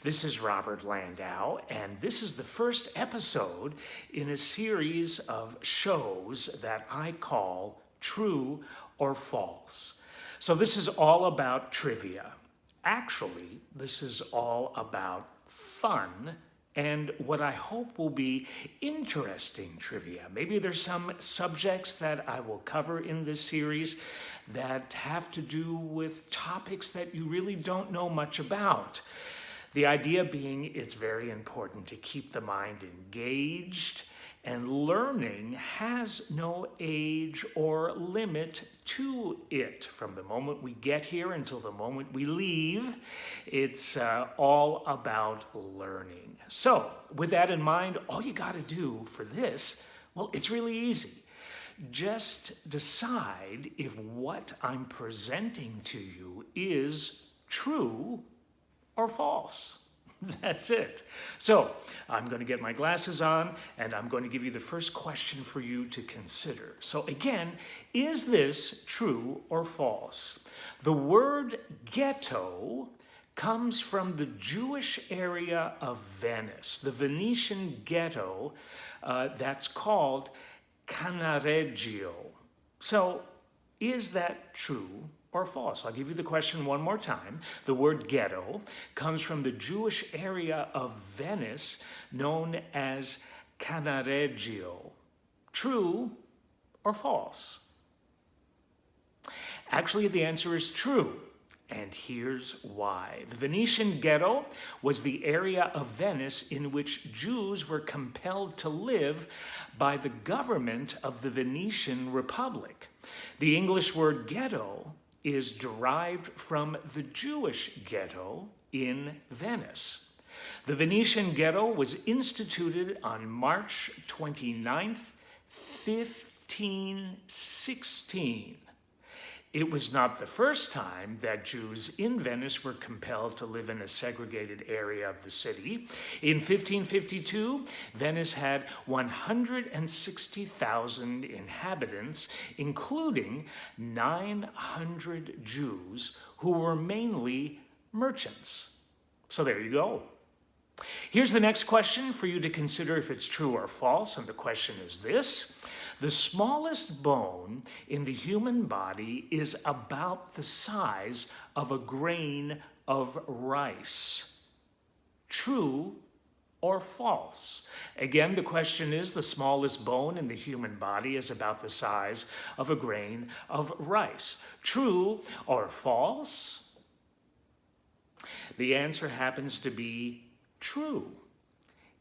This is Robert Landau, and this is the first episode in a series of shows that I call True or False. So this is all about trivia. Actually, this is all about fun and what I hope will be interesting trivia. Maybe there's some subjects that I will cover in this series that have to do with topics that you really don't know much about. The idea being it's very important to keep the mind engaged, and learning has no age or limit to it. From the moment we get here until the moment we leave, it's all about learning. So, with that in mind, all you got to do for this, well, it's really easy. Just decide if what I'm presenting to you is true or false. That's it. So I'm going to get my glasses on and I'm going to give you the first question for you to consider. So again, is this true or false? The word ghetto comes from the Jewish area of Venice, the Venetian ghetto that's called Cannaregio. So is that true or false? I'll give you the question one more time. The word ghetto comes from the Jewish area of Venice known as Cannaregio. True or false? Actually, the answer is true. And here's why. The Venetian ghetto was the area of Venice in which Jews were compelled to live by the government of the Venetian Republic. The English word ghetto is derived from the Jewish ghetto in Venice. The Venetian ghetto was instituted on March 29th, 1516. It was not the first time that Jews in Venice were compelled to live in a segregated area of the city. In 1552, Venice had 160,000 inhabitants, including 900 Jews who were mainly merchants. So there you go. Here's the next question for you to consider if it's true or false, and the question is this. The smallest bone in the human body is about the size of a grain of rice. True or false? Again, the question is the smallest bone in the human body is about the size of a grain of rice. True or false? The answer happens to be true.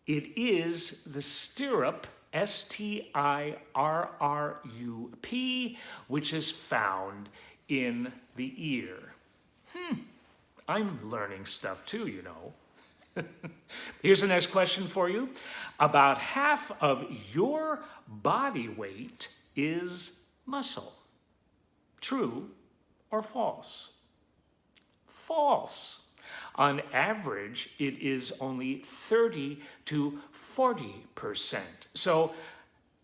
It is the stirrup, S-T-I-R-R-U-P, which is found in the ear. I'm learning stuff too, you know. Here's the next question for you. About half of your body weight is muscle. True or false? False. On average, it is only 30 to 40%. So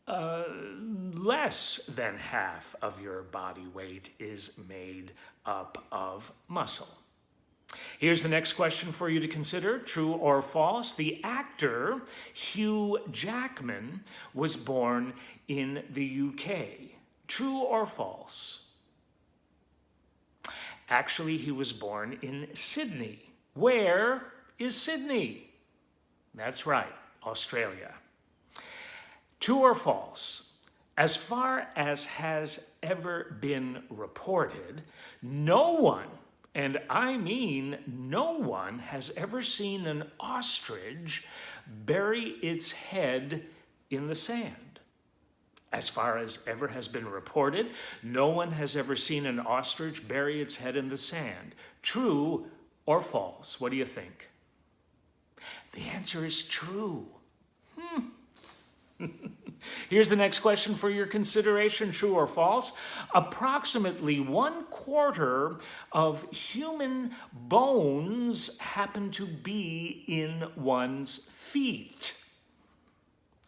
less than half of your body weight is made up of muscle. Here's the next question for you to consider, true or false. The actor Hugh Jackman was born in the UK. True or false? Actually, he was born in Sydney. Where is Sydney? That's right, Australia. True or false? As far as has ever been reported, no one, and I mean no one, has ever seen an ostrich bury its head in the sand. As far as ever has been reported, no one has ever seen an ostrich bury its head in the sand. True or false? What do you think? The answer is true. Here's the next question for your consideration, true or false. Approximately 1/4 of human bones happen to be in one's feet.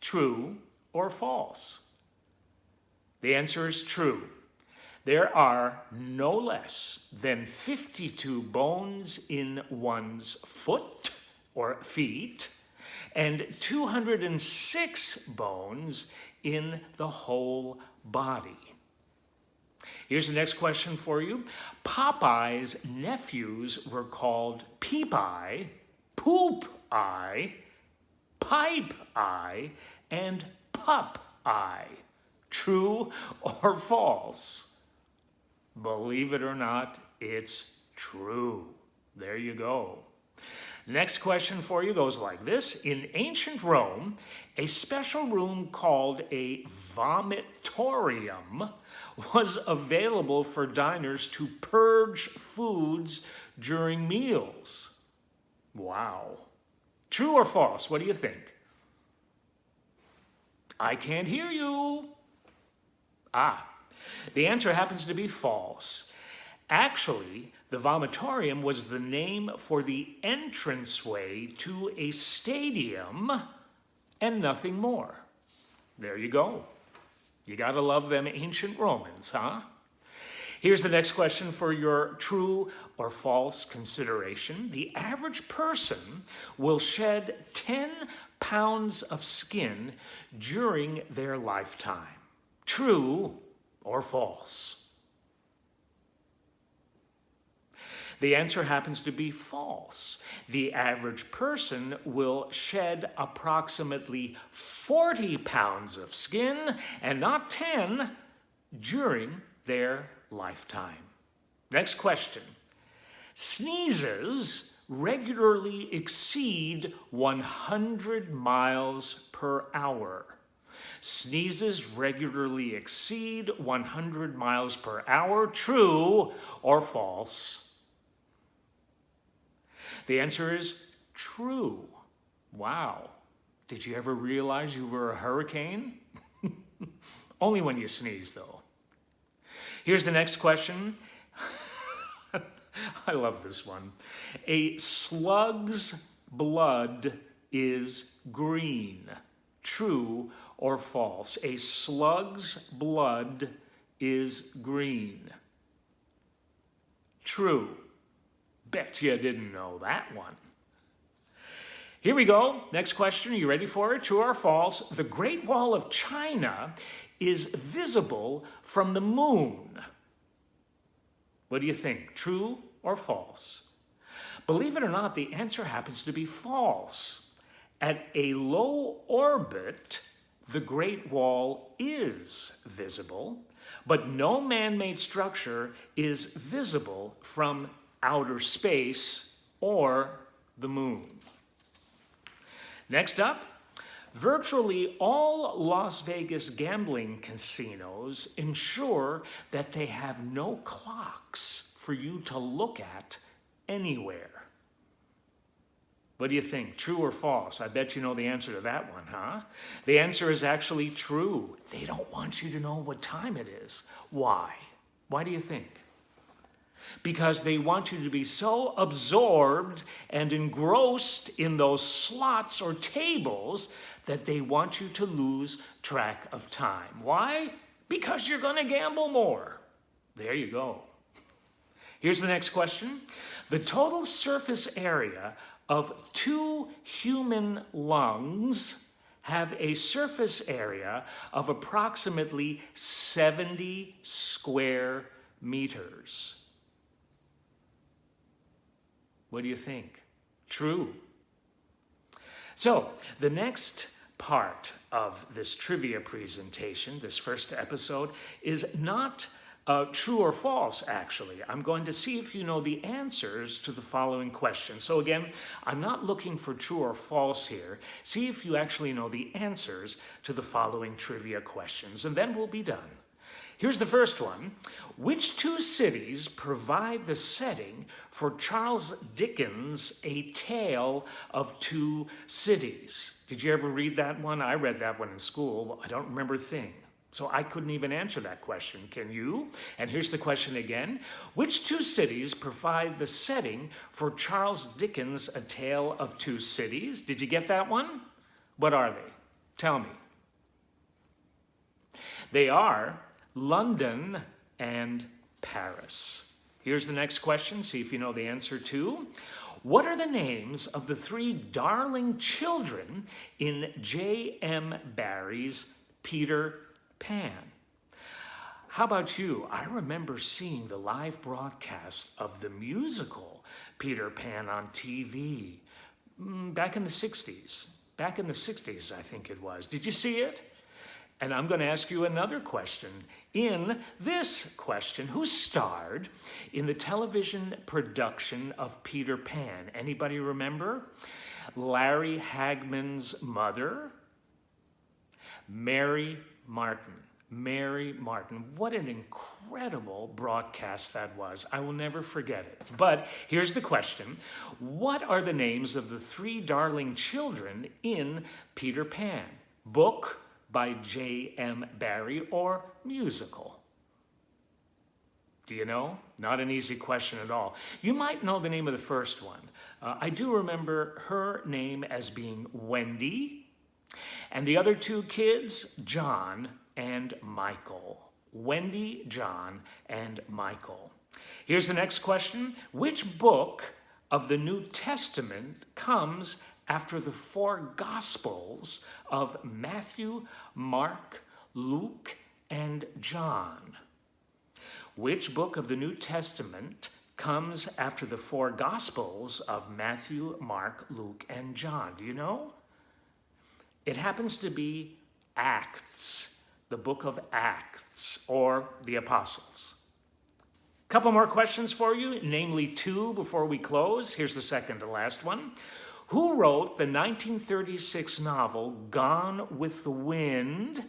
True or false? The answer is true. There are no less than 52 bones in one's foot or feet, and 206 bones in the whole body. Here's the next question for you. Popeye's nephews were called Peep Eye, Poop Eye, Pipe Eye, and Pup Eye. True or false? Believe it or not, it's true. There you go. Next question for you goes like this. In ancient Rome, a special room called a vomitorium was available for diners to purge foods during meals. Wow. True or false? What do you think? I can't hear you. The answer happens to be false. Actually, the vomitorium was the name for the entranceway to a stadium and nothing more. There you go. You gotta love them ancient Romans, huh? Here's the next question for your true or false consideration. The average person will shed 10 pounds of skin during their lifetime. True or false? The answer happens to be false. The average person will shed approximately 40 pounds of skin and not 10 during their lifetime. Next question. Sneezes regularly exceed 100 miles per hour. Sneezes regularly exceed 100 miles per hour. True or false? The answer is true. Wow. Did you ever realize you were a hurricane? Only when you sneeze, though. Here's the next question. I love this one. A slug's blood is green. True or false? A slug's blood is green. True. Bet you didn't know that one. Here we go. Next question. Are you ready for it? True or false? The Great Wall of China is visible from the moon. What do you think? True or false? Believe it or not, the answer happens to be false. At a low orbit, the Great Wall is visible, but no man-made structure is visible from outer space or the moon. Next up, virtually all Las Vegas gambling casinos ensure that they have no clocks for you to look at anywhere. What do you think? True or false? I bet you know the answer to that one, huh? The answer is actually true. They don't want you to know what time it is. Why? Why do you think? Because they want you to be so absorbed and engrossed in those slots or tables that they want you to lose track of time. Why? Because you're going to gamble more. There you go. Here's the next question. The total surface area of 2 human lungs have a surface area of approximately 70 square meters. What do you think? True. So, the next part of this trivia presentation, this first episode, is not true or false, actually. I'm going to see if you know the answers to the following questions. So again, I'm not looking for true or false here. See if you actually know the answers to the following trivia questions, and then we'll be done. Here's the first one. Which 2 cities provide the setting for Charles Dickens' A Tale of Two Cities? Did you ever read that one? I read that one in school. I don't remember a thing. So I couldn't even answer that question. Can you? And here's the question again. Which 2 cities provide the setting for Charles Dickens' A Tale of Two Cities? Did you get that one? What are they? Tell me. They are London and Paris. Here's the next question. See if you know the answer too. What are the names of the three darling children in J.M. Barrie's Peter Pan? How about you? I remember seeing the live broadcast of the musical Peter Pan on TV back in the 60s. Back in the 60s, I think it was. Did you see it? And I'm going to ask you another question. In this question, who starred in the television production of Peter Pan? Anybody remember? Larry Hagman's mother, Mary Martin. Mary Martin. What an incredible broadcast that was. I will never forget it. But here's the question. What are the names of the three darling children in Peter Pan? Book by J.M. Barrie or musical? Do you know? Not an easy question at all. You might know the name of the first one. I do remember her name as being Wendy, and the other two kids, John and Michael. Wendy, John, and Michael. Here's the next question. Which book of the New Testament comes after the four Gospels of Matthew, Mark, Luke, and John? Which book of the New Testament comes after the four Gospels of Matthew, Mark, Luke, and John? Do you know? It happens to be Acts. The book of Acts, or the Apostles. A couple more questions for you, namely two before we close. Here's the second to last one. Who wrote the 1936 novel Gone with the Wind,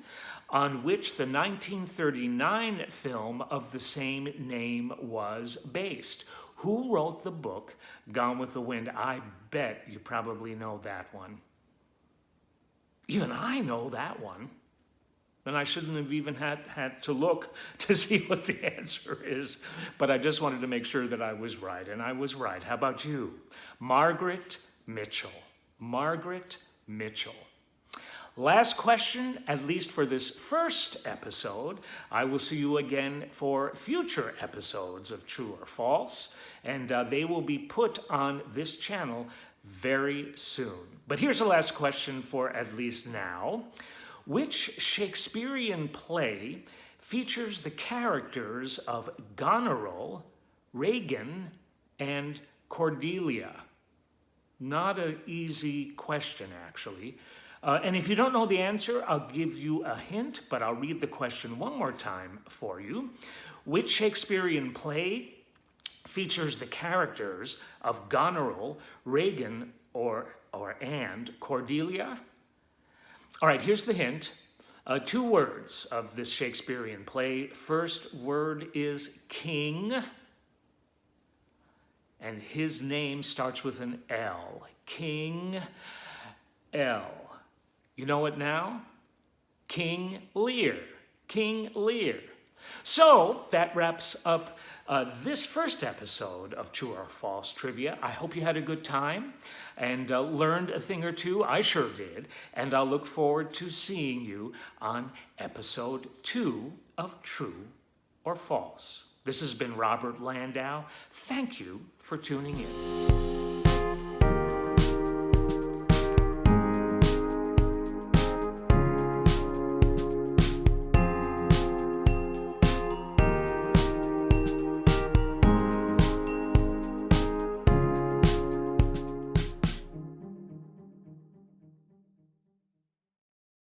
on which the 1939 film of the same name was based? Who wrote the book Gone with the Wind? I bet you probably know that one. Even I know that one. And I shouldn't have even had to look to see what the answer is. But I just wanted to make sure that I was right. And I was right. How about you? Margaret Mitchell. Margaret Mitchell. Last question, at least for this first episode. I will see you again for future episodes of True or False. And they will be put on this channel very soon. But here's the last question for at least now. Which Shakespearean play features the characters of Goneril, Regan, and Cordelia? Not an easy question, actually. And if you don't know the answer, I'll give you a hint, but I'll read the question one more time for you. Which Shakespearean play features the characters of Goneril, Regan, and Cordelia? All right, here's the hint. Two words of this Shakespearean play. First word is king, and his name starts with an L. King L. You know it now? King Lear. King Lear. So that wraps up this first episode of True or False Trivia. I hope you had a good time and learned a thing or two. I sure did. And I'll look forward to seeing you on episode 2 of True or False. This has been Robert Landau. Thank you for tuning in.